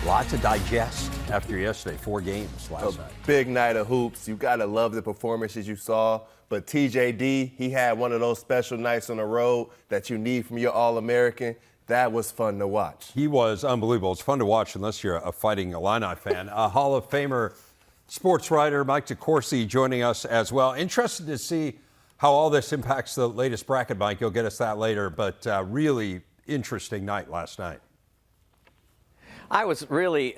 A lot to digest after yesterday. 4 games last night. Big night of hoops. You got to love the performances you saw. But TJD, he had one of those special nights on the road that you need from your All-American. That was fun to watch. He was unbelievable. It's fun to watch unless you're a Fighting Illini fan. A Hall of Famer sports writer Mike DeCourcy joining us as well. Interested to see how all this impacts the latest bracket, Mike. You'll get us that later. But really interesting night last night. I was really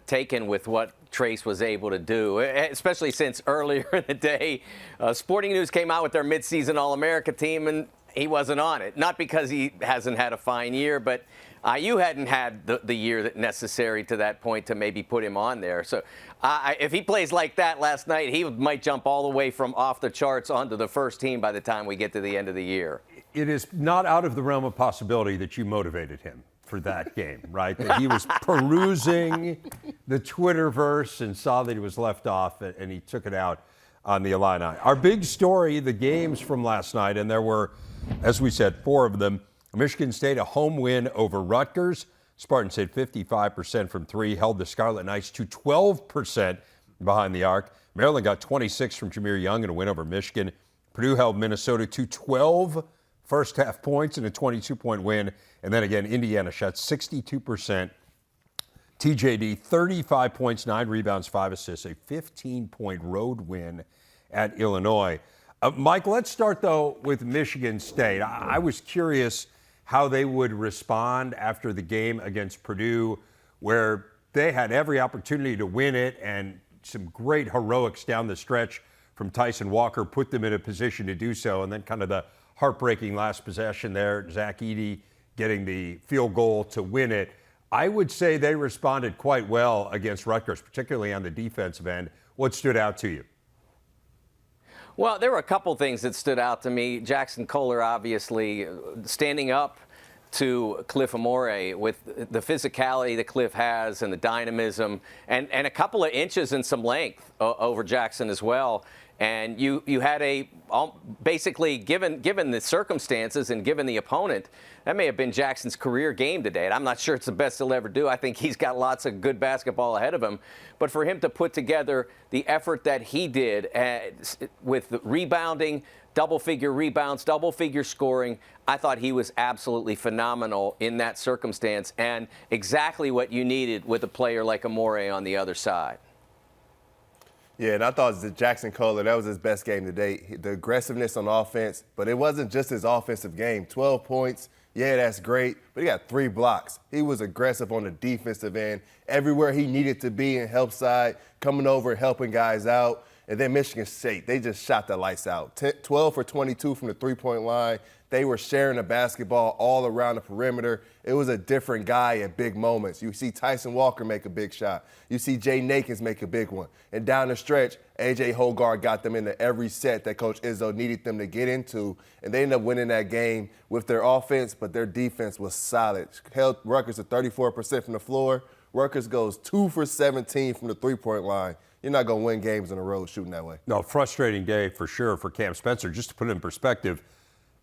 taken with what Trace was able to do, especially since earlier in the day, Sporting News came out with their midseason All-America team, and he wasn't on it. Not because he hasn't had a fine year, but you hadn't had the year that necessary to that point to maybe put him on there. So if he plays like that last night, he might jump all the way from off the charts onto the first team by the time we get to the end of the year. It is not out of the realm of possibility that you motivated him for that game, right? That he was perusing the Twitterverse and saw that he was left off, and he took it out on the Illini. Our big story, the games from last night, and there were, as we said, 4 of them. Michigan State, a home win over Rutgers. Spartans hit 55% from 3, held the Scarlet Knights to 12% behind the arc. Maryland got 26 from Jameer Young in a win over Michigan. Purdue held Minnesota to 12 first-half points in a 22-point win. And then again, Indiana shot 62%. TJD, 35 points, 9 rebounds, 5 assists, a 15-point road win at Illinois. Mike, let's start, though, with Michigan State. I was curious how they would respond after the game against Purdue, where they had every opportunity to win it, and some great heroics down the stretch from Tyson Walker put them in a position to do so. And then kind of the heartbreaking last possession there, Zach Edey getting the field goal to win it. I would say they responded quite well against Rutgers, particularly on the defensive end. What stood out to you? Well, there were a couple things that stood out to me. Jackson Kohler, obviously, standing up to Cliff Amore with the physicality that Cliff has and the dynamism, and a couple of inches and some length over Jackson as well. And you had basically, given the circumstances and given the opponent, that may have been Jackson's career game today. And I'm not sure it's the best he'll ever do. I think he's got lots of good basketball ahead of him. But for him to put together the effort that he did with the rebounding, double-figure rebounds, double-figure scoring, I thought he was absolutely phenomenal in that circumstance, and exactly what you needed with a player like Amore on the other side. Yeah, and I thought Jackson Kohler, that was his best game today. The aggressiveness on offense, but it wasn't just his offensive game. 12 points, yeah, that's great, but he got 3 blocks. He was aggressive on the defensive end, everywhere he needed to be in help side, coming over and helping guys out. And then Michigan State, they just shot the lights out. 12 for 22 from the three-point line. They were sharing the basketball all around the perimeter. It was a different guy at big moments. You see Tyson Walker make a big shot. You see Jay Nakins make a big one. And down the stretch, A.J. Hogarth got them into every set that Coach Izzo needed them to get into. And they ended up winning that game with their offense, but their defense was solid. Held Rutgers to 34% from the floor. Rutgers goes 2 for 17 from the three-point line. You're not going to win games on the road shooting that way. No, frustrating day for sure for Cam Spencer. Just to put it in perspective,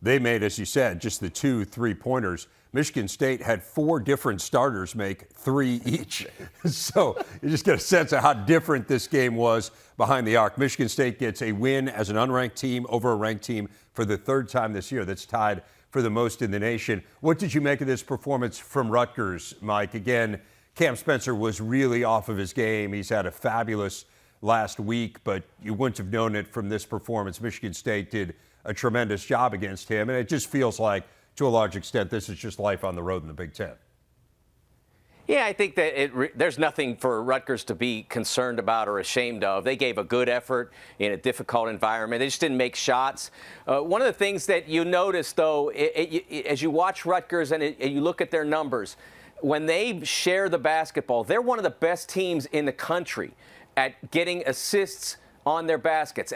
they made, as you said, just the 2 3-pointers. Michigan State had 4 different starters make 3 each. So you just get a sense of how different this game was behind the arc. Michigan State gets a win as an unranked team over a ranked team for the 3rd time this year. That's tied for the most in the nation. What did you make of this performance from Rutgers, Mike? Again, Cam Spencer was really off of his game. He's had a fabulous last week, but you wouldn't have known it from this performance. Michigan State did a tremendous job against him, and it just feels like, to a large extent, this is just life on the road in the Big Ten. Yeah, I think that there's nothing for Rutgers to be concerned about or ashamed of. They gave a good effort in a difficult environment. They just didn't make shots. One of the things that you notice, though, as you watch Rutgers and you look at their numbers, when they share the basketball, they're one of the best teams in the country at getting assists on their baskets,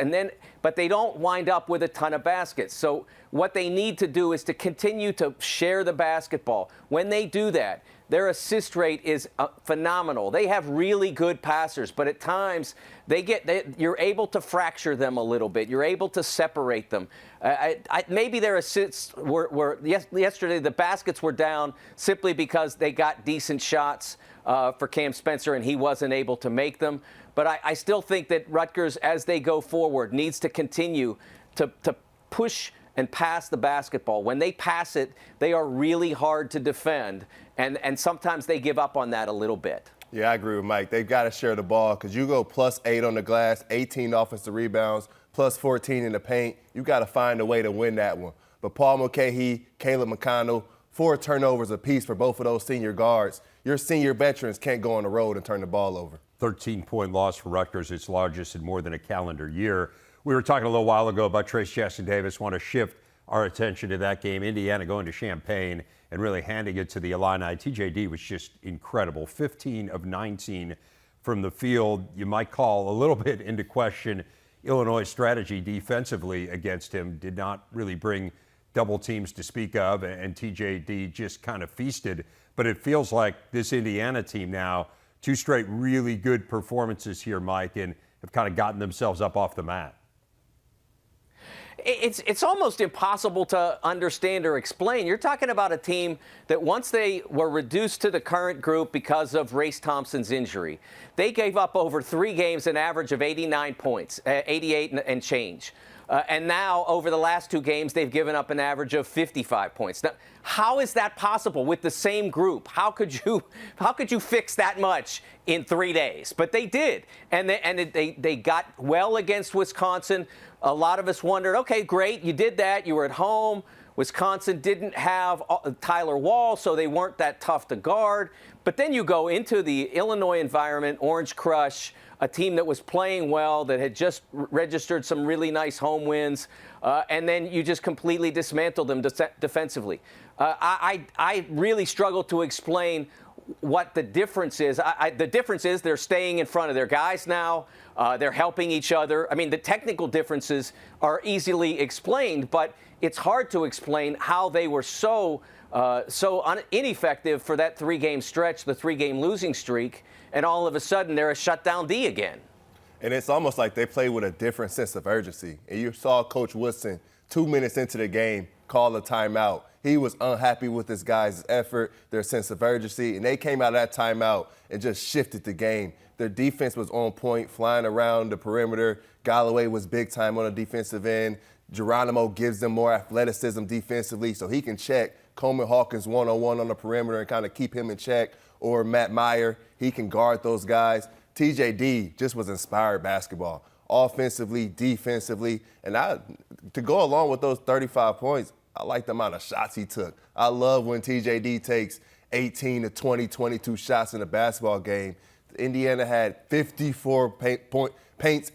but they don't wind up with a ton of baskets. So what they need to do is to continue to share the basketball. When they do that, their assist rate is phenomenal. They have really good passers, but at times you're able to fracture them a little bit. You're able to separate them. Maybe their assists were yesterday. The baskets were down simply because they got decent shots for Cam Spencer, and he wasn't able to make them. But I still think that Rutgers, as they go forward, needs to continue to push and pass the basketball. When they pass it, they are really hard to defend, and sometimes they give up on that a little bit. Yeah, I agree with Mike. They've got to share the ball because you go +8 on the glass, 18 offensive rebounds, +14 in the paint. You got to find a way to win that one. But Paul Mulcahy, Caleb McConnell, 4 turnovers apiece for both of those senior guards. Your senior veterans can't go on the road and turn the ball over. 13-point loss for Rutgers, its largest in more than a calendar year. We were talking a little while ago about Trace Jackson-Davis. Want to shift our attention to that game. Indiana going to Champaign and really handing it to the Illini. TJD was just incredible. 15 of 19 from the field. You might call a little bit into question Illinois' strategy defensively against him. Did not really bring double teams to speak of, and TJD just kind of feasted. But it feels like this Indiana team now, 2 straight really good performances here, Mike, and have kind of gotten themselves up off the mat. It's almost impossible to understand or explain. You're talking about a team that once they were reduced to the current group because of Race Thompson's injury, they gave up over 3 games an average of 89 points, 88 and change. And now, over the last 2 games, they've given up an average of 55 points. Now, how is that possible with the same group? How could you fix that much in 3 days? But they did, and they got well against Wisconsin. A lot of us wondered, okay, great, you did that. You were at home. Wisconsin didn't have Tyler Wall, so they weren't that tough to guard. But then you go into the Illinois environment, Orange Crush, a team that was playing well, that had just registered some really nice home wins, and then you just completely dismantle them defensively. I really struggle to explain what the difference is. The difference is they're staying in front of their guys now. They're helping each other. I mean, the technical differences are easily explained, but it's hard to explain how they were so ineffective for that 3-game stretch, the 3-game losing streak, and all of a sudden they're a shutdown D again. And it's almost like they play with a different sense of urgency. And you saw Coach Woodson 2 minutes into the game call a timeout. He was unhappy with his guys' effort, their sense of urgency, and they came out of that timeout and just shifted the game. Their defense was on point, flying around the perimeter. Galloway was big time on the defensive end. Geronimo gives them more athleticism defensively so he can check Coleman Hawkins one-on-one on the perimeter and kind of keep him in check, or Matt Meyer, he can guard those guys. TJD just was inspired basketball, offensively, defensively, and to go along with those 35 points, I like the amount of shots he took. I love when TJD takes 18 to 20, 22 shots in a basketball game. Indiana had 54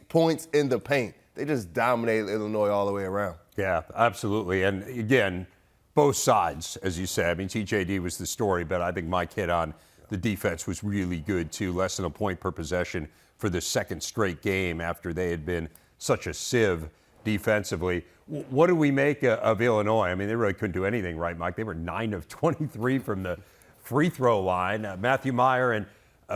points in the paint. They just dominated Illinois all the way around. Yeah, absolutely. And again, both sides, as you said. I mean, TJD was the story, but I think Mike hit on the defense was really good, too. Less than a point per possession for the second straight game after they had been such a sieve defensively. What do we make of Illinois? I mean, they really couldn't do anything right, Mike. They were 9 of 23 from the free throw line. Matthew Meyer and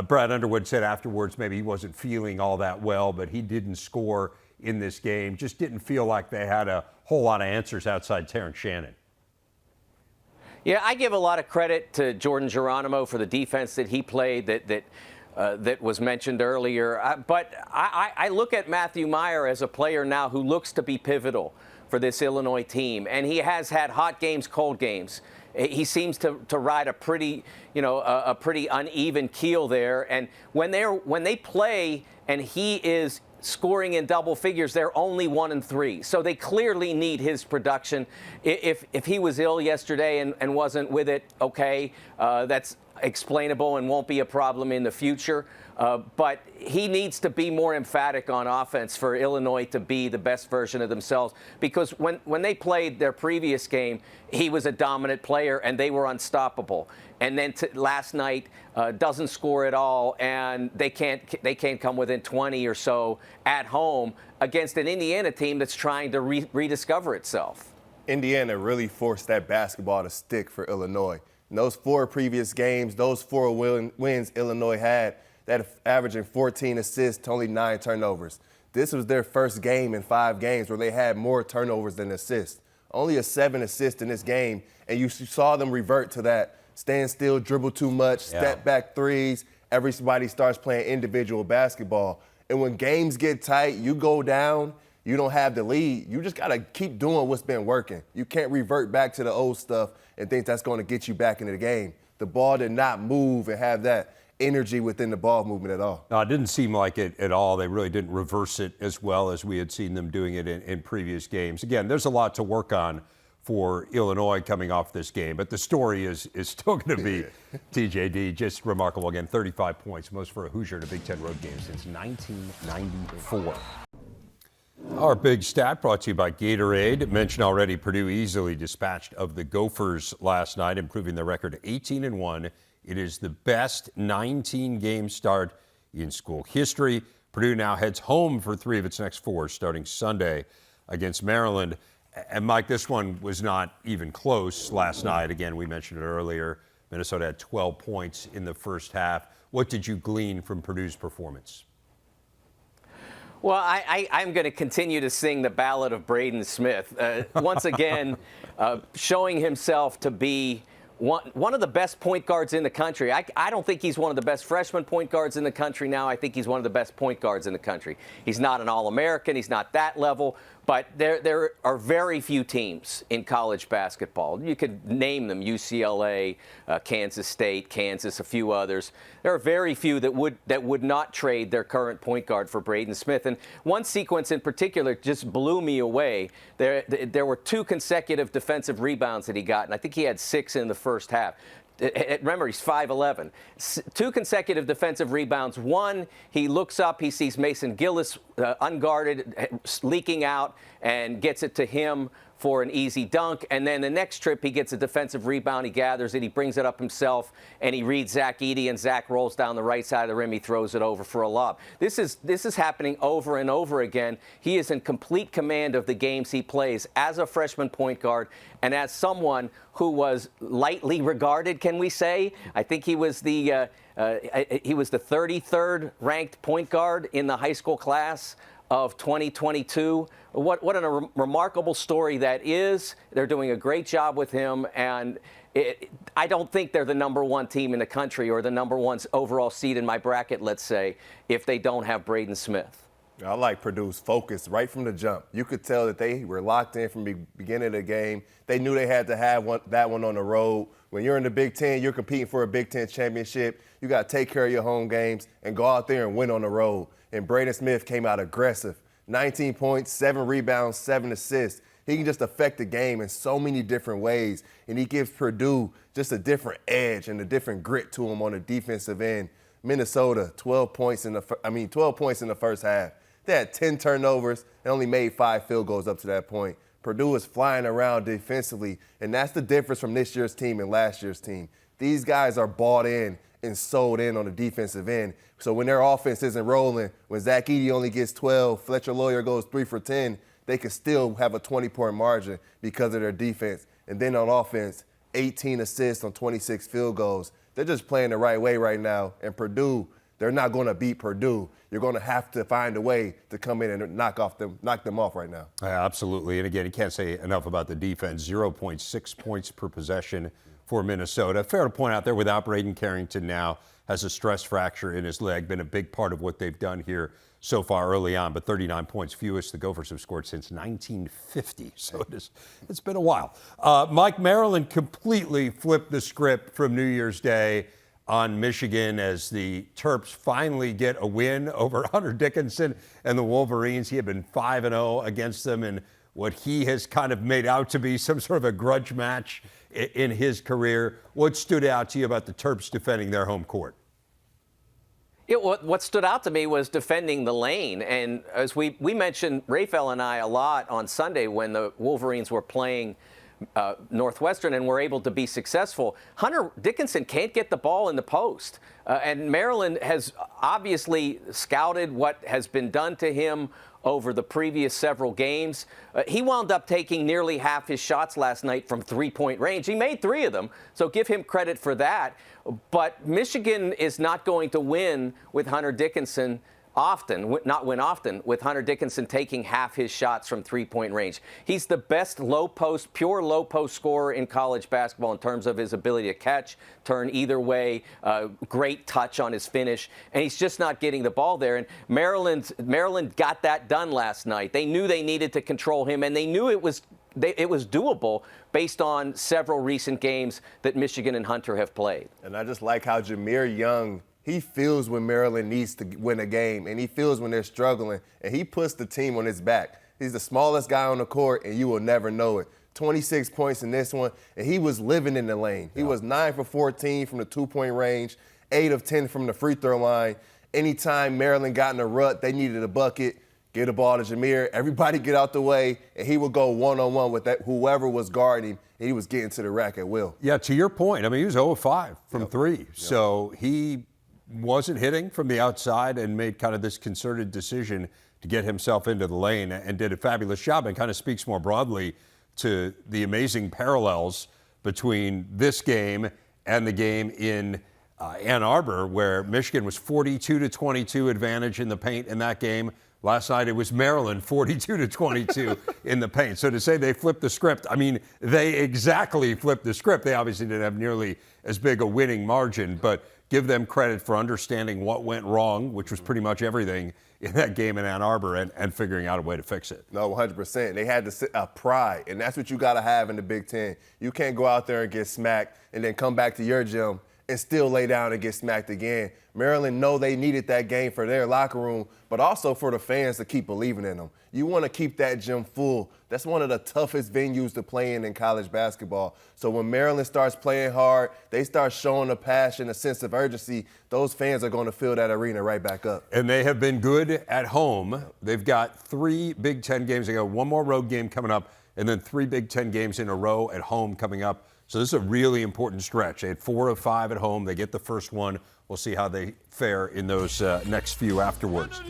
Brad Underwood said afterwards maybe he wasn't feeling all that well, but he didn't score in this game. Just didn't feel like they had a whole lot of answers outside Terrence Shannon. Yeah, I give a lot of credit to Jordan Geronimo for the defense that he played that was mentioned earlier. But I look at Matthew Meyer as a player now who looks to be pivotal for this Illinois team. And he has had hot games, cold games. He seems to ride a pretty uneven keel there. And when they play and he is scoring in double figures, they're only 1 and 3. So they clearly need his production. If he was ill yesterday and wasn't with it, okay, that's explainable and won't be a problem in the future. But he needs to be more emphatic on offense for Illinois to be the best version of themselves. Because when they played their previous game, he was a dominant player and they were unstoppable. And then last night doesn't score at all, and they can't come within 20 or so at home against an Indiana team that's trying to rediscover itself. Indiana really forced that basketball to stick for Illinois. In those 4 previous games, those 4 wins Illinois had, that averaging 14 assists to only 9 turnovers. This was their first game in 5 games where they had more turnovers than assists. Only a 7 assist in this game, and you saw them revert to that stand still, dribble too much, step back threes. Everybody starts playing individual basketball. And when games get tight, you go down, you don't have the lead. You just got to keep doing what's been working. You can't revert back to the old stuff and think that's going to get you back into the game. The ball did not move and have that energy within the ball movement at all. No, it didn't seem like it at all. They really didn't reverse it as well as we had seen them doing it in previous games. Again, there's a lot to work on for Illinois coming off this game, but the story is still going to be TJD, just remarkable. Again, 35 points, most for a Hoosier in a Big Ten road game since 1994. Our big stat brought to you by Gatorade. Mentioned already, Purdue easily dispatched of the Gophers last night, improving their record to 18-1. It is the best 19-game start in school history. Purdue now heads home for 3 of its next 4, starting Sunday against Maryland. And Mike, this one was not even close last night. Again, we mentioned it earlier. Minnesota had 12 points in the first half. What did you glean from Purdue's performance? Well, I'm going to continue to sing the ballad of Braden Smith. Once again, showing himself to be one of the best point guards in the country. I don't think he's one of the best freshman point guards in the country now. I think he's one of the best point guards in the country. He's not an All-American. He's not that level. But there are very few teams in college basketball. You could name them: UCLA, Kansas State, Kansas, a few others. There are very few that would not trade their current point guard for Braden Smith. And one sequence in particular just blew me away. There were 2 consecutive defensive rebounds that he got, and I think he had 6 in the first half. Remember, he's 5'11". 2 consecutive defensive rebounds. One, he looks up, he sees Mason Gillis unguarded, leaking out, and gets it to him for an easy dunk. And then the next trip, he gets a defensive rebound, he gathers it, he brings it up himself, and he reads Zach Edey, and Zach rolls down the right side of the rim, he throws it over for a lob. This is happening over and over again. He is in complete command of the games he plays as a freshman point guard and as someone who was lightly regarded, can we say? I think he was the 33rd ranked point guard in the high school class of 2022. What a remarkable story that is. They're doing a great job with him, and I don't think they're the #1 team in the country or the #1 overall seed in my bracket, let's say, if they don't have Braden Smith. I like Purdue's focus right from the jump. You could tell that they were locked in from the beginning of the game. They knew they had to have that one on the road. When you're in the Big Ten, you're competing for a Big Ten championship. You got to take care of your home games and go out there and win on the road. And Braden Smith came out aggressive. 19 points, 7 rebounds, 7 assists. He can just affect the game in so many different ways. And he gives Purdue just a different edge and a different grit to him on the defensive end. Minnesota, 12 points in the first half. They had 10 turnovers and only made 5 field goals up to that point. Purdue was flying around defensively, and that's the difference from this year's team and last year's team. These guys are bought in and sold in on the defensive end. So when their offense isn't rolling, when Zach Edey only gets 12, Fletcher Lawyer goes 3 for 10, they can still have a 20-point margin because of their defense. And then on offense, 18 assists on 26 field goals. They're just playing the right way right now. And Purdue, they're not going to beat Purdue. You're going to have to find a way to come in and knock them off right now. Absolutely. And again, you can't say enough about the defense. 0.6 points per possession for Minnesota. Fair to point out there, without Braden Carrington now, has a stress fracture in his leg. Been a big part of what they've done here so far early on, but 39 points, fewest the Gophers have scored since 1950. So it's been a while. Mike, Maryland completely flipped the script from New Year's Day on Michigan as the Terps finally get a win over Hunter Dickinson and the Wolverines. He had been 5-0 against them in what he has kind of made out to be some sort of a grudge match in his career. What stood out to you about the Terps defending their home court? What stood out to me was defending the lane. And as we mentioned, Rafael and I a lot on Sunday when the Wolverines were playing Northwestern and were able to be successful. Hunter Dickinson can't get the ball in the post. And Maryland has obviously scouted what has been done to him over the previous several games. He wound up taking nearly half his shots last night from three-point range. He made 3 of them, so give him credit for that. But Michigan is not going to win with Hunter Dickinson not win often with Hunter Dickinson taking half his shots from three-point range. He's the best pure low post scorer in college basketball in terms of his ability to catch, turn either way, great touch on his finish, and he's just not getting the ball there. And Maryland got that done last night. They knew they needed to control him, and they knew it was doable based on several recent games that Michigan and Hunter have played. And I just like how Jameer Young, he feels when Maryland needs to win a game, and he feels when they're struggling, and he puts the team on his back. He's the smallest guy on the court, and you will never know it. 26 points in this one, and he was living in the lane. He was 9 for 14 from the two-point range, 8 of 10 from the free throw line. Anytime Maryland got in a rut, they needed a bucket, get the ball to Jameer, everybody get out the way, and he would go one-on-one with whoever was guarding him, and he was getting to the rack at will. Yeah, to your point, I mean, he was 0 of 5 from 3. So he wasn't hitting from the outside and made kind of this concerted decision to get himself into the lane and did a fabulous job, and kind of speaks more broadly to the amazing parallels between this game and the game in Ann Arbor, where Michigan was 42-22 advantage in the paint in that game. Last night it was Maryland 42-22 in the paint. So to say they flipped the script, I mean, they exactly flipped the script. They obviously didn't have nearly as big a winning margin, but give them credit for understanding what went wrong, which was pretty much everything in that game in Ann Arbor, and figuring out a way to fix it. No, 100%. They had a pride, and that's what you got to have in the Big Ten. You can't go out there and get smacked and then come back to your gym and still lay down and get smacked again. Maryland know they needed that game for their locker room, but also for the fans to keep believing in them. You want to keep that gym full. That's one of the toughest venues to play in college basketball. So when Maryland starts playing hard, they start showing a passion, a sense of urgency, those fans are going to fill that arena right back up. And they have been good at home. They've got 3 Big Ten games. They got one more road game coming up, and then 3 Big Ten games in a row at home coming up. So this is a really important stretch. They had 4 of 5 at home. They get the first one. We'll see how they fare in those next few afterwards.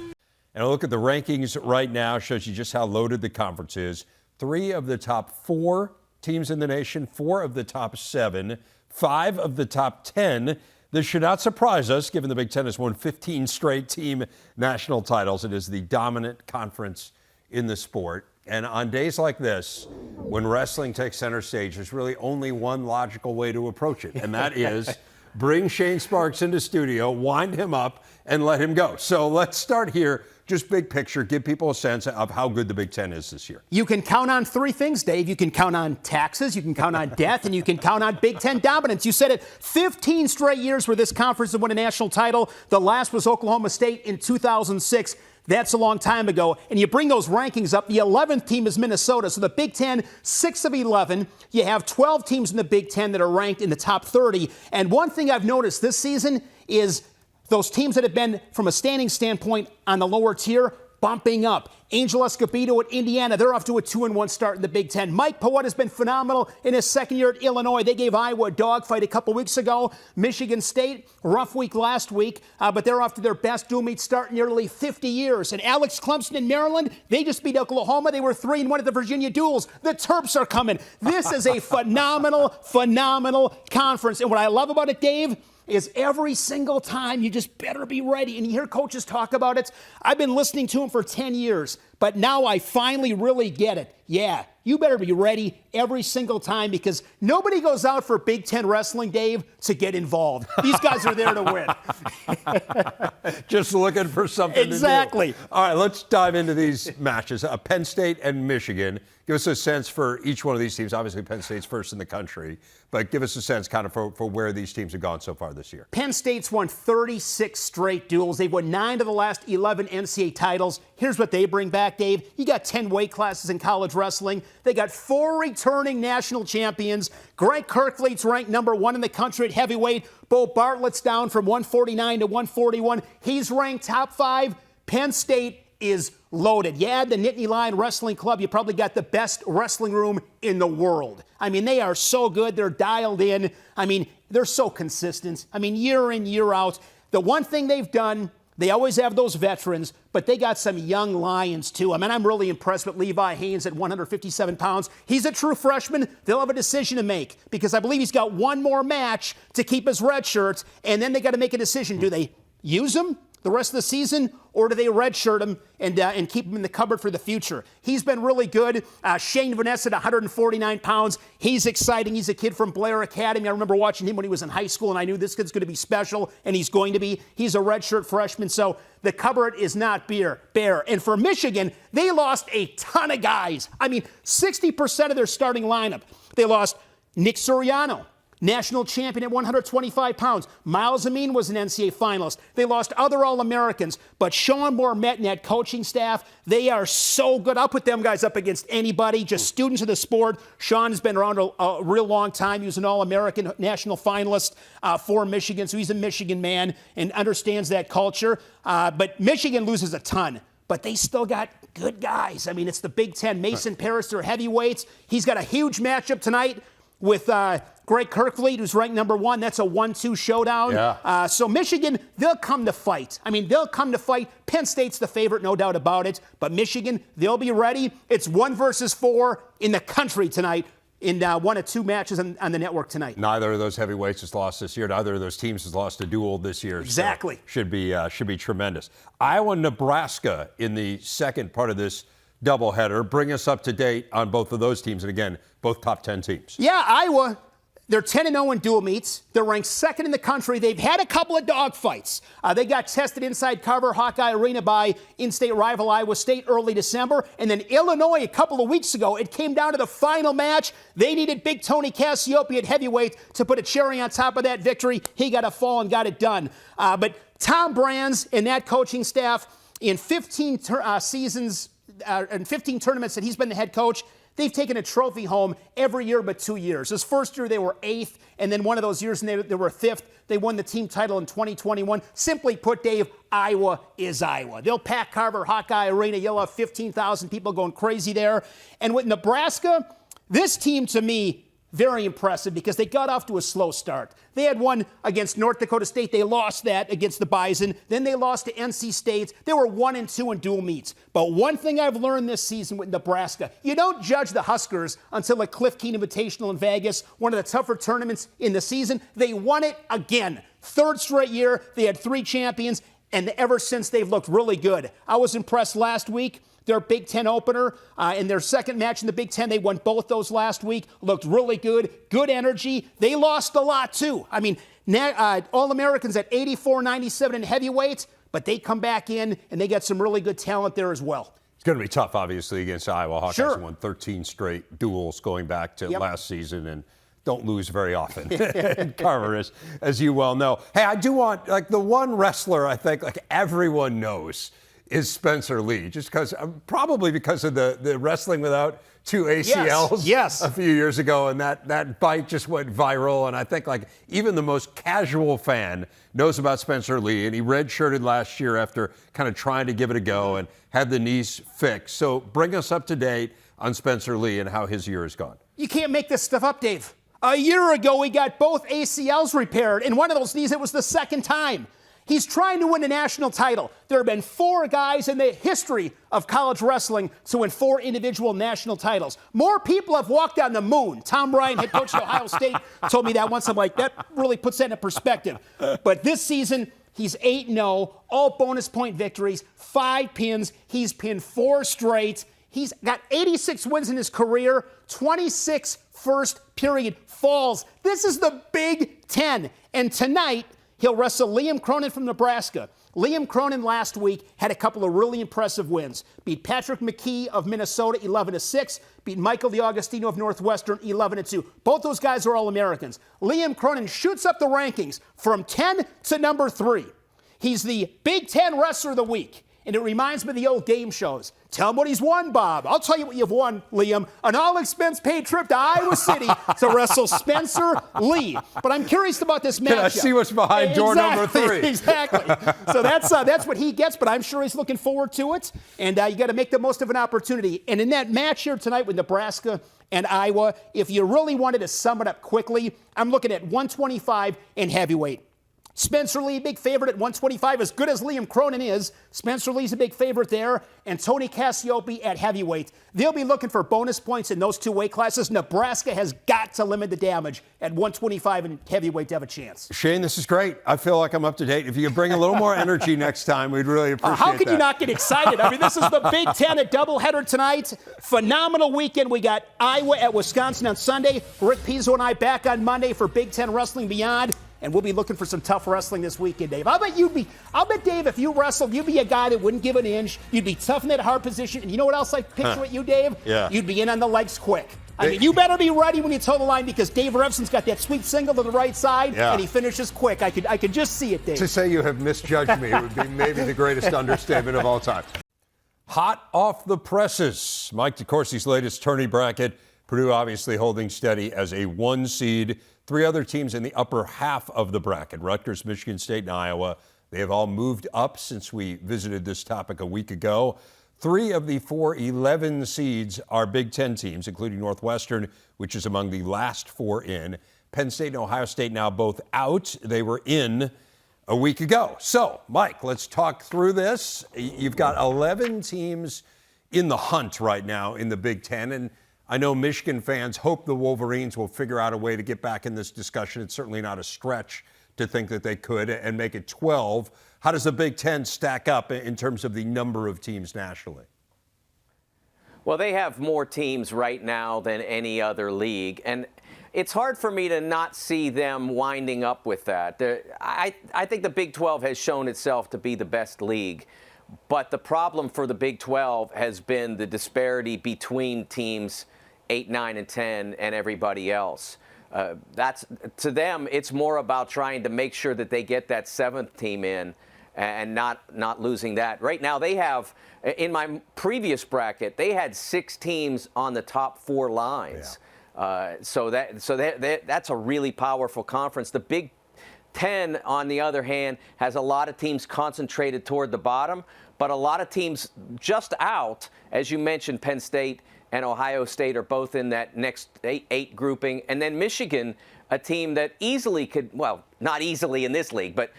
And a look at the rankings right now shows you just how loaded the conference is. 3 of the top 4 teams in the nation, 4 of the top 7, 5 of the top 10. This should not surprise us, given the Big Ten has won 15 straight team national titles. It is the dominant conference in the sport. And on days like this, when wrestling takes center stage, there's really only one logical way to approach it, and that is bring Shane Sparks into studio, wind him up, and let him go. So let's start here. Just big picture, give people a sense of how good the Big Ten is this year. You can count on 3 things, Dave. You can count on taxes, you can count on death, and you can count on Big Ten dominance. You said it, 15 straight years where this conference has won a national title. The last was Oklahoma State in 2006. That's a long time ago. And you bring those rankings up. The 11th team is Minnesota. So the Big Ten, 6 of 11. You have 12 teams in the Big Ten that are ranked in the top 30. And one thing I've noticed this season is those teams that have been, from a standing standpoint, on the lower tier, bumping up. Angel Escobedo at Indiana, they're off to a 2-1 start in the Big Ten. Mike Powett has been phenomenal in his second year at Illinois. They gave Iowa a dogfight a couple weeks ago. Michigan State, rough week last week, but they're off to their best dual-meet start in nearly 50 years. And Alex Clemson in Maryland, they just beat Oklahoma. They were 3-1 at the Virginia Duels. The Terps are coming. This is a phenomenal, phenomenal conference. And what I love about it, Dave, is every single time you just better be ready. And you hear coaches talk about it. I've been listening to them for 10 years, but now I finally really get it. Yeah, you better be ready every single time, because nobody goes out for Big Ten wrestling, Dave, to get involved. These guys are there to win. Just looking for something Exactly. to do. All right, let's dive into these matches. Penn State and Michigan. Give us a sense for each one of these teams. Obviously, Penn State's first in the country, but give us a sense kind of for where these teams have gone so far this year. Penn State's won 36 straight duels. They've won 9 of the last 11 NCAA titles. Here's what they bring back, Dave. You got 10 weight classes in college wrestling. They got 4 returning national champions. Greg Kirkleit's ranked number 1 in the country at heavyweight. Bo Bartlett's down from 149 to 141. He's ranked top 5. Penn State is loaded. You add the Nittany Lion Wrestling Club, you probably got the best wrestling room in the world. I mean, they are so good. They're dialed in. I mean, they're so consistent. I mean, year in, year out. The one thing they've done They always have those veterans, but they got some young lions, too. I mean, I'm really impressed with Levi Haynes at 157 pounds. He's a true freshman. They'll have a decision to make because I believe he's got one more match to keep his red shirt, and then they got to make a decision. Do they use him the rest of the season, or do they redshirt him and keep him in the cupboard for the future? He's been really good. Shane Vanessa at 149 pounds. He's exciting. He's a kid from Blair Academy. I remember watching him when he was in high school, and I knew this kid's going to be special, and he's going to be. He's a redshirt freshman, so the cupboard is not bare. And for Michigan, they lost a ton of guys. I mean, 60% of their starting lineup. They lost Nick Suriano, national champion at 125 pounds. Miles Amin was an NCAA finalist. They lost other All-Americans, but Sean Mormet and that coaching staff, they are so good. I'll put them guys up against anybody, just students of the sport. Sean has been around a real long time. He was an All-American national finalist for Michigan, so he's a Michigan man and understands that culture. But Michigan loses a ton, but they still got good guys. I mean, it's the Big Ten. Mason Parris, their heavyweights. He's got a huge matchup tonight with Greg Kirkfleet, who's ranked number 1. That's a 1-2 showdown. Yeah. So Michigan, they'll come to fight. I mean, they'll come to fight. Penn State's the favorite, no doubt about it. But Michigan, they'll be ready. It's 1 versus 4 in the country tonight in 1 of 2 matches on the network tonight. Neither of those heavyweights has lost this year. Neither of those teams has lost a duel this year. Exactly. So should be tremendous. Iowa, Nebraska in the second part of this doubleheader. Bring us up to date on both of those teams. And again, both top 10 teams. Yeah, Iowa, they're 10-0 in dual meets. They're ranked second in the country. They've had a couple of dogfights. They got tested inside Carver Hawkeye Arena by in-state rival Iowa State early December. And then Illinois a couple of weeks ago, it came down to the final match. They needed Big Tony Cassiope at heavyweight to put a cherry on top of that victory. He got a fall and got it done. But Tom Brands and that coaching staff in 15 seasons and 15 tournaments that he's been the head coach, they've taken a trophy home every year but 2 years. His first year, they were 8th, and then one of those years, they were 5th. They won the team title in 2021. Simply put, Dave, Iowa is Iowa. They'll pack Carver Hawkeye Arena. You'll have 15,000 people going crazy there. And with Nebraska, this team, to me, very impressive because they got off to a slow start. They had one against North Dakota State. They lost that against the Bison. Then they lost to NC State. They were 1-2 in dual meets. But one thing I've learned this season with Nebraska, you don't judge the Huskers until the Cliff Keen Invitational in Vegas, one of the tougher tournaments in the season. They won it again. 3rd straight year. They had 3 champions, and ever since they've looked really good. I was impressed last week. Their Big Ten opener in their second match in the Big Ten. They won both those last week. Looked really good. Good energy. They lost a lot, too. I mean, All-Americans at 84-97 in heavyweight, but they come back in, and they got some really good talent there as well. It's going to be tough, obviously, against Iowa. Hawkeyes Sure. have won 13 straight duels going back to last season and don't lose very often. Carver, as you well know. Hey, I do want, like, the one wrestler I think, like, everyone knows is Spencer Lee, just because, probably because of the wrestling without 2 ACLs Yes. a few years ago, and that bite just went viral. And I think, like, even the most casual fan knows about Spencer Lee, and he redshirted last year after kind of trying to give it a go and had the knees fixed. So bring us up to date on Spencer Lee and how his year has gone. You can't make this stuff up, Dave. A year ago, he got both ACLs repaired, and one of those knees, it was the second time. He's trying to win a national title. There have been 4 guys in the history of college wrestling to win 4 individual national titles. More people have walked on the moon. Tom Ryan, head coach at Ohio State, told me that once. I'm like, that really puts that into perspective. But this season, he's 8-0, all bonus point victories, 5 pins. He's pinned 4 straight. He's got 86 wins in his career, 26 first period falls. This is the Big Ten. And tonight, he'll wrestle Liam Cronin from Nebraska. Liam Cronin last week had a couple of really impressive wins. Beat Patrick McKee of Minnesota 11-6. Beat Michael DiAugustino of Northwestern 11-2. Both those guys are All-Americans. Liam Cronin shoots up the rankings from 10 to number 3. He's the Big Ten Wrestler of the Week. And it reminds me of the old game shows. Tell him what he's won, Bob. I'll tell you what you've won, Liam. An all-expense-paid trip to Iowa City to wrestle Spencer Lee. But I'm curious about this matchup. Can I see what's behind door number 3? Exactly. So that's what he gets, but I'm sure he's looking forward to it. And you got to make the most of an opportunity. And in that match here tonight with Nebraska and Iowa, if you really wanted to sum it up quickly, I'm looking at 125 in heavyweight. Spencer Lee, big favorite at 125. As good as Liam Cronin is, Spencer Lee's a big favorite there. And Tony Cassiope at heavyweight. They'll be looking for bonus points in those two weight classes. Nebraska has got to limit the damage at 125 and heavyweight to have a chance. Shane, this is great. I feel like I'm up to date. If you could bring a little more energy next time, we'd really appreciate How can that. you not get excited? I mean, this is the Big Ten, a doubleheader tonight. Phenomenal weekend. We got Iowa at Wisconsin on Sunday. Rick Pizzo and I back on Monday for Big Ten Wrestling Beyond. And we'll be looking for some tough wrestling this weekend, Dave. I'll bet, Dave, if you wrestled, you'd be a guy that wouldn't give an inch. You'd be tough in that hard position. And you know what else I picture with you, Dave? Yeah. You'd be in on the legs quick. I mean, you better be ready when you toe the line because Dave Revson's got that sweep single to the right side, and he finishes quick. I could just see it, Dave. To say you have misjudged me would be maybe the greatest understatement of all time. Hot off the presses, Mike DeCourcy's latest tourney bracket. Purdue obviously holding steady as a 1 seed. 3 other teams in the upper half of the bracket, Rutgers, Michigan State, and Iowa. They have all moved up since we visited this topic a week ago. 3 of the 4 11 seeds are Big Ten teams, including Northwestern, which is among the last 4 in. Penn State and Ohio State now both out. They were in a week ago. So, Mike, let's talk through this. You've got 11 teams in the hunt right now in the Big Ten, and I know Michigan fans hope the Wolverines will figure out a way to get back in this discussion. It's certainly not a stretch to think that they could and make it 12. How does the Big Ten stack up in terms of the number of teams nationally? Well, they have more teams right now than any other league, and it's hard for me to not see them winding up with that. I think the Big 12 has shown itself to be the best league, but the problem for the Big 12 has been the disparity between teams 8, 9, and 10 and everybody else. That's to them, it's more about trying to make sure that they get that 7th team in and not losing that. Right now, they have, in my previous bracket, they had 6 teams on the top 4 lines. Yeah. So that's a really powerful conference. The Big Ten, on the other hand, has a lot of teams concentrated toward the bottom, but a lot of teams just out, as you mentioned, Penn State and Ohio State are both in that next 8 grouping. And then Michigan, a team that easily could, well, not easily in this league, but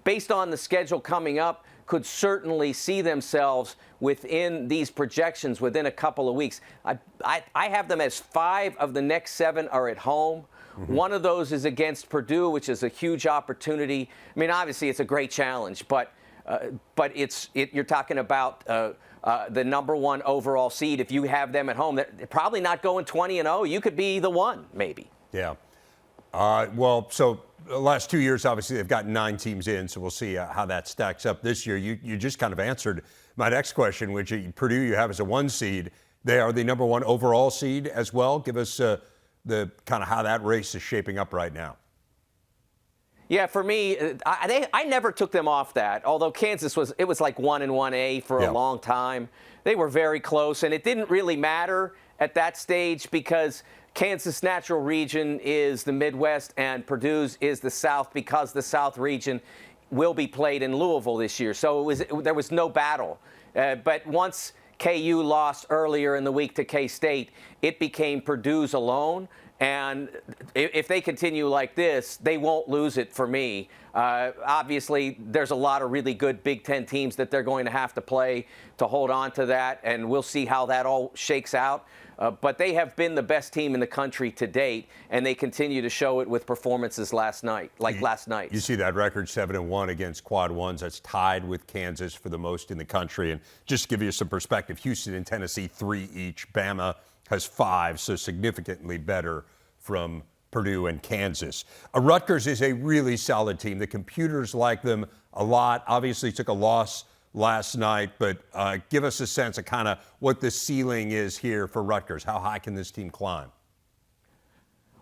based on the schedule coming up, could certainly see themselves within these projections within a couple of weeks. I have them as 5 of the next 7 are at home. Mm-hmm. One of those is against Purdue, which is a huge opportunity. I mean, obviously, it's a great challenge, but you're talking about the number 1 overall seed. If you have them at home, they're probably not going 20-0. You could be the 1, maybe. Yeah. Well, so the last 2 years, obviously, they've got 9 teams in, so we'll see how that stacks up this year. You just kind of answered my next question, which Purdue you have as a 1 seed. They are the number 1 overall seed as well. Give us the kind of how that race is shaping up right now. Yeah, for me, I never took them off that. Although Kansas was like 1 and 1A for a long time. They were very close, and it didn't really matter at that stage because Kansas' natural region is the Midwest and Purdue's is the South because the South region will be played in Louisville this year. So there was no battle. But once KU lost earlier in the week to K-State, it became Purdue's alone. And if they continue like this, they won't lose it for me. Obviously, there's a lot of really good Big Ten teams that they're going to have to play to hold on to that, and we'll see how that all shakes out. But they have been the best team in the country to date, and they continue to show it with performances last night. You see that record 7-1 against quad ones. That's tied with Kansas for the most in the country. And just to give you some perspective, Houston and Tennessee 3 each. Bama has 5, so significantly better from Purdue and Kansas. Rutgers is a really solid team. The computers like them a lot. Obviously took a loss last night, but give us a sense of kind of what the ceiling is here for Rutgers. How high can this team climb?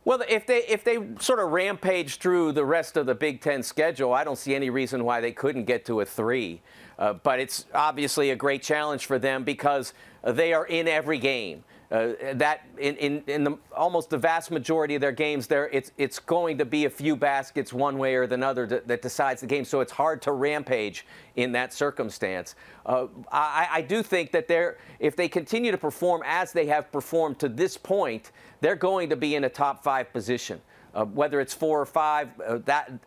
Well, if they sort of rampage through the rest of the Big Ten schedule, I don't see any reason why they couldn't get to a 3. But it's obviously a great challenge for them because they are in every game. That in almost the vast majority of their games, it's going to be a few baskets one way or another that decides the game. So it's hard to rampage in that circumstance. I do think that if they continue to perform as they have performed to this point, they're going to be in a top 5 position. whether it's 4 or 5,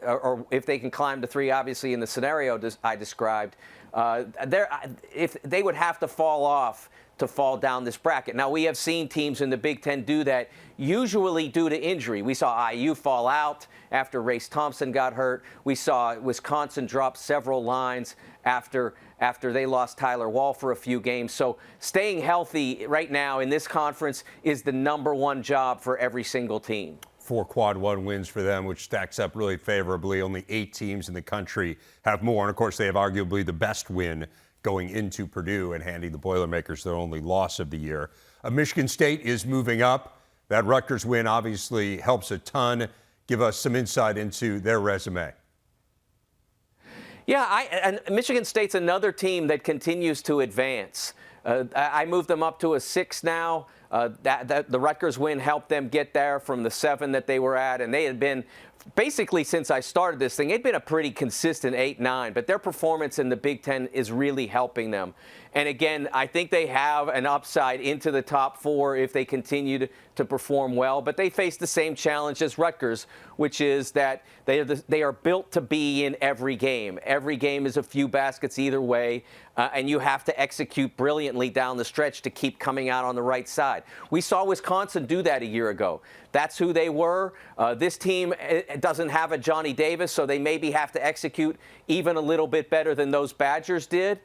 or if they can climb to 3, obviously in the scenario I described, if they would have to fall off to fall down this bracket. Now, we have seen teams in the Big Ten do that, usually due to injury. We saw IU fall out after Race Thompson got hurt. We saw Wisconsin drop several lines after they lost Tyler Wall for a few games. So staying healthy right now in this conference is the #1 job for every single team. 4 quad 1 wins for them, which stacks up really favorably. Only 8 teams in the country have more. And of course, they have arguably the best win going into Purdue and handing the Boilermakers their only loss of the year. Michigan State is moving up. That Rutgers win obviously helps a ton. Give us some insight into their resume. Yeah, and Michigan State's another team that continues to advance. I moved them up to a 6 now. The Rutgers win helped them get there from the 7 that they were at, and they had been, basically since I started this thing, they'd been a pretty consistent 8-9, but their performance in the Big Ten is really helping them. And again, I think they have an upside into the top 4 if they continue to perform well, but they face the same challenge as Rutgers, which is that they are built to be in every game. Every game is a few baskets either way, and you have to execute brilliantly down the stretch to keep coming out on the right side. We saw Wisconsin do that a year ago. That's who they were. This team doesn't have a Johnny Davis, so they maybe have to execute even a little bit better than those Badgers did.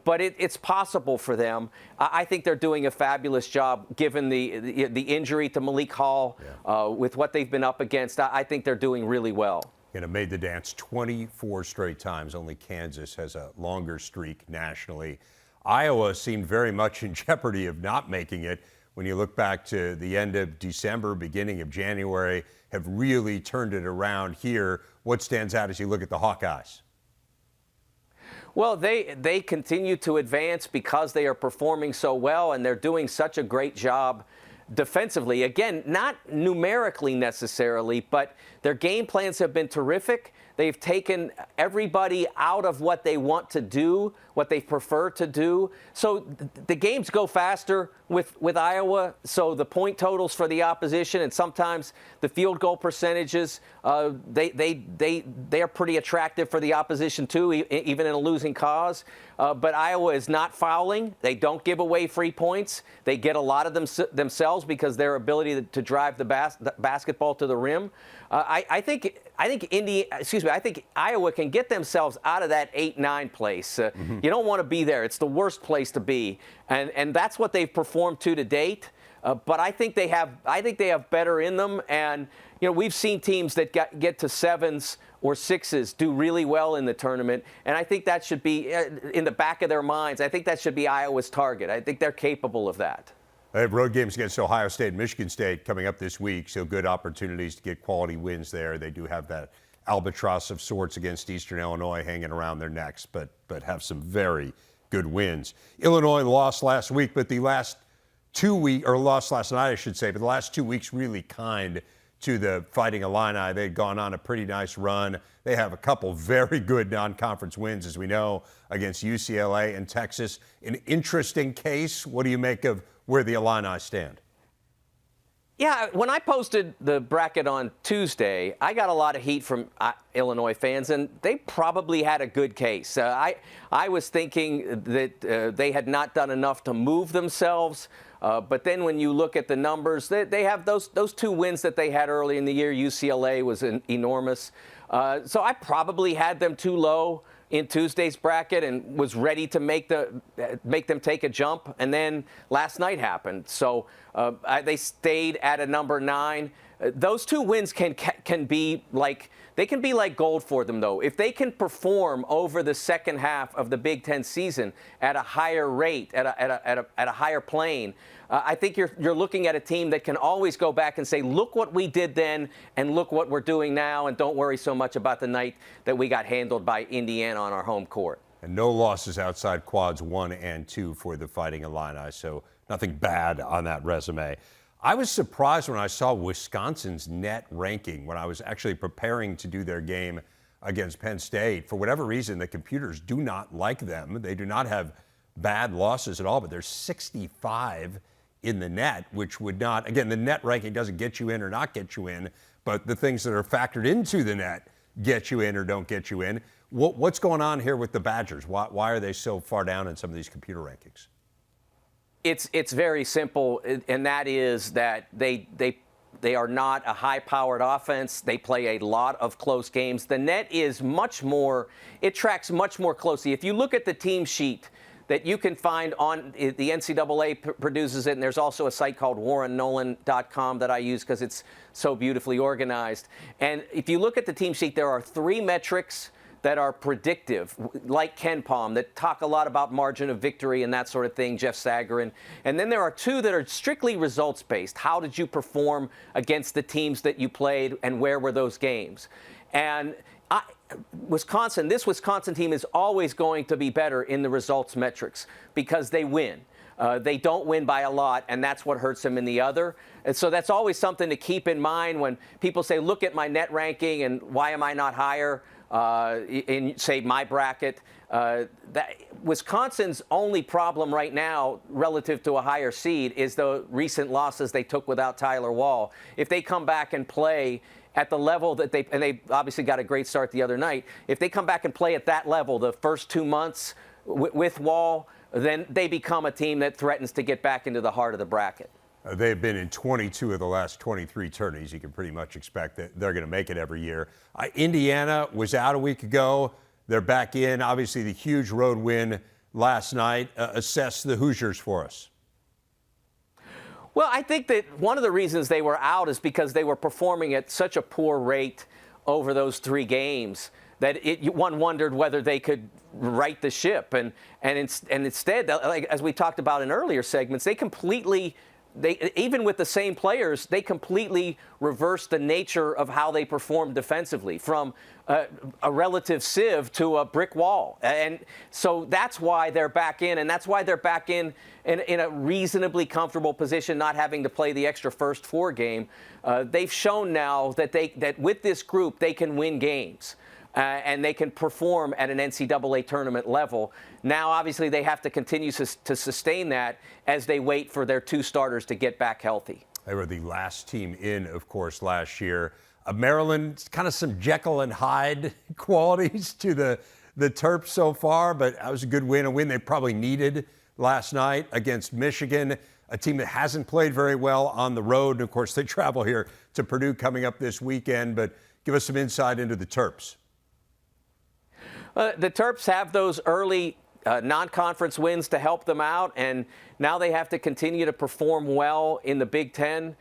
But it's possible for them. I think they're doing a fabulous job given the injury to Malik Hall with what they've been up against. I think they're doing really well. Made the dance 24 straight times. Only Kansas has a longer streak nationally. Iowa seemed very much in jeopardy of not making it. When you look back to the end of December, beginning of January, have really turned it around here. What stands out as you look at the Hawkeyes? Well, they continue to advance because they are performing so well, and they're doing such a great job defensively. Again, not numerically necessarily, but their game plans have been terrific. They've taken everybody out of what they want to do, what they prefer to do. So the games go faster with Iowa. So the point totals for the opposition and sometimes the field goal percentages, they are pretty attractive for the opposition too, even in a losing cause. But Iowa is not fouling. They don't give away free points. They get a lot of them themselves because their ability to drive the basketball to the rim. I think Iowa can get themselves out of that 8-9 place. You don't want to be there. It's the worst place to be, and that's what they've performed to date. But I think they have better in them, and we've seen teams that get to 7s or 6s do really well in the tournament, and I think that should be in the back of their minds. I think that should be Iowa's target. I think they're capable of that. They have road games against Ohio State and Michigan State coming up this week, so good opportunities to get quality wins there. They do have that albatross of sorts against Eastern Illinois hanging around their necks, but have some very good wins. Illinois lost last week, but the last 2 weeks, or lost last night, I should say, but the last 2 weeks really kind to the Fighting Illini. They'd gone on a pretty nice run. They have a couple very good non-conference wins, as we know, against UCLA and Texas. An interesting case. What do you make of where the Illini stand? Yeah, when I posted the bracket on Tuesday, I got a lot of heat from Illinois fans, and they probably had a good case. I was thinking that they had not done enough to move themselves, but then when you look at the numbers, they have those 2 wins that they had early in the year. UCLA was enormous. So I probably had them too low in Tuesday's bracket and was ready to make them take a jump, and then last night happened. So they stayed at a number 9. Those 2 wins can be like gold for them, though. If they can perform over the second half of the Big Ten season at a higher rate, at a higher plane, I think you're looking at a team that can always go back and say, look what we did then and look what we're doing now, and don't worry so much about the night that we got handled by Indiana on our home court. And no losses outside quads 1 and 2 for the Fighting Illini, so nothing bad on that resume. I was surprised when I saw Wisconsin's net ranking when I was actually preparing to do their game against Penn State. For whatever reason, the computers do not like them. They do not have bad losses at all, but they're 65 in the net, which would not, again, the net ranking doesn't get you in or not get you in, but the things that are factored into the net get you in or don't get you in. What's going on here with the Badgers? Why are they so far down in some of these computer rankings? It's very simple, and that is that they are not a high-powered offense. They play a lot of close games. The net is much more, it tracks much more closely. If you look at the team sheet that you can find on, the NCAA produces it, and there's also a site called warrennolan.com that I use because it's so beautifully organized. And if you look at the team sheet, there are 3 metrics that are predictive, like Ken Palm, that talk a lot about margin of victory and that sort of thing, Jeff Sagarin. And then there are 2 that are strictly results-based. How did you perform against the teams that you played, and where were those games? And this Wisconsin team is always going to be better in the results metrics because they win. They don't win by a lot, and that's what hurts them in the other. And so that's always something to keep in mind when people say, look at my net ranking and why am I not higher in, say, my bracket. That Wisconsin's only problem right now relative to a higher seed is the recent losses they took without Tyler Wall. If they come back and play at the level that they obviously got a great start the other night, if they come back and play at that level the first 2 months with Wall, then they become a team that threatens to get back into the heart of the bracket. They've been in 22 of the last 23 tourneys. You can pretty much expect that they're going to make it every year. Indiana was out a week ago. They're back in. Obviously, the huge road win last night. Assess the Hoosiers for us. Well, I think that one of the reasons they were out is because they were performing at such a poor rate over those 3 games that one wondered whether they could right the ship. And instead, like, as we talked about in earlier segments, even with the same players, they completely reversed the nature of how they performed defensively, from a relative sieve to a brick wall. And so that's why they're back in, and that's why they're back in a reasonably comfortable position, not having to play the extra first 4 game. They've shown now that with this group, they can win games. And they can perform at an NCAA tournament level. Now, obviously, they have to continue to sustain that as they wait for their 2 starters to get back healthy. They were the last team in, of course, last year. Maryland, kind of some Jekyll and Hyde qualities to the Terps so far, but that was a good win, a win they probably needed last night against Michigan, a team that hasn't played very well on the road. And, of course, they travel here to Purdue coming up this weekend. But give us some insight into the Terps. The Terps have those early non-conference wins to help them out, and now they have to continue to perform well in the Big Ten.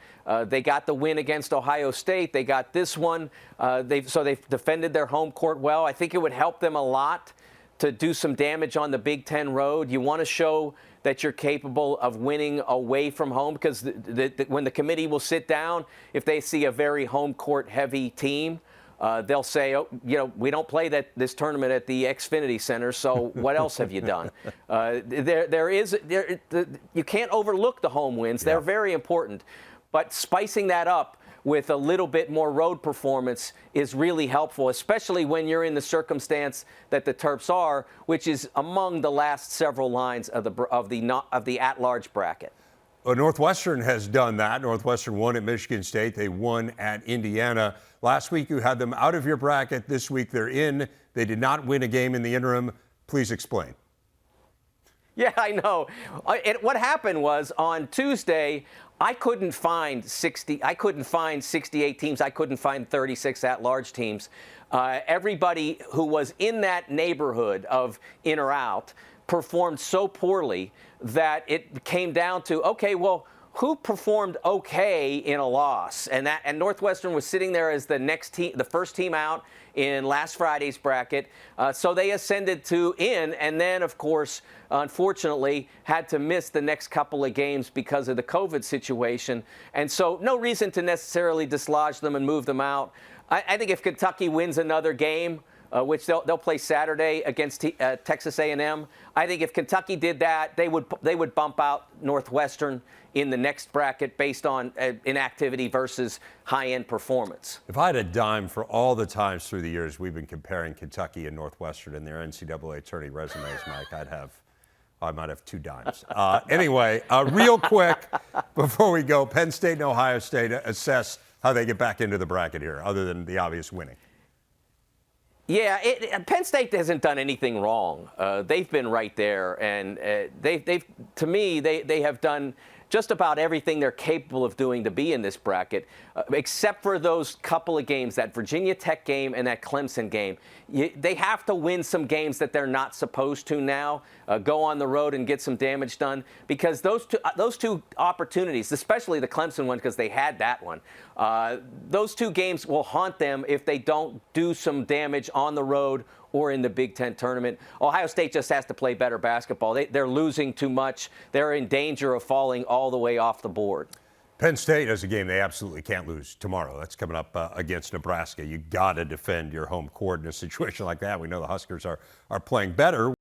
They got the win against Ohio State. They got this one. They've defended their home court well. I think it would help them a lot to do some damage on the Big Ten road. You want to show that you're capable of winning away from home, because when the committee will sit down, if they see a very home court heavy team, they'll say, oh, we don't play this tournament at the Xfinity Center, so what else have you done? You can't overlook the home wins. They're very important. But spicing that up with a little bit more road performance is really helpful, especially when you're in the circumstance that the Terps are, which is among the last several lines of the at-large bracket. Well, Northwestern has done that. Northwestern won at Michigan State. They won at Indiana. Last week you had them out of your bracket. This week they're in. They did not win a game in the interim. Please explain. Yeah, I know. What happened was on Tuesday, I couldn't find 68 teams. I couldn't find 36 at-large teams. Everybody who was in that neighborhood of in or out performed so poorly that it came down to, okay, well, who performed okay in a loss? And Northwestern was sitting there as the first team out in last Friday's bracket. So they ascended to in, and then, of course, unfortunately, had to miss the next couple of games because of the COVID situation. And so no reason to necessarily dislodge them and move them out. I think if Kentucky wins another game, which they'll play Saturday against Texas A&M. I think if Kentucky did that, they would bump out Northwestern in the next bracket based on inactivity versus high-end performance. If I had a dime for all the times through the years we've been comparing Kentucky and Northwestern in their NCAA tourney resumes, Mike, I might have 2 dimes. Anyway, real quick before we go, Penn State and Ohio State assess how they get back into the bracket here, other than the obvious winning. Yeah, Penn State hasn't done anything wrong. They've been right there, and to me, they have done just about everything they're capable of doing to be in this bracket, except for those couple of games, that Virginia Tech game and that Clemson game. They have to win some games that they're not supposed to now, go on the road and get some damage done, because those two opportunities, especially the Clemson one, because they had that one, those two games will haunt them if they don't do some damage on the road or in the Big Ten tournament. Ohio State just has to play better basketball. They're losing too much. They're in danger of falling all the way off the board. Penn State has a game they absolutely can't lose tomorrow. That's coming up against Nebraska. You got to defend your home court in a situation like that. We know the Huskers are playing better.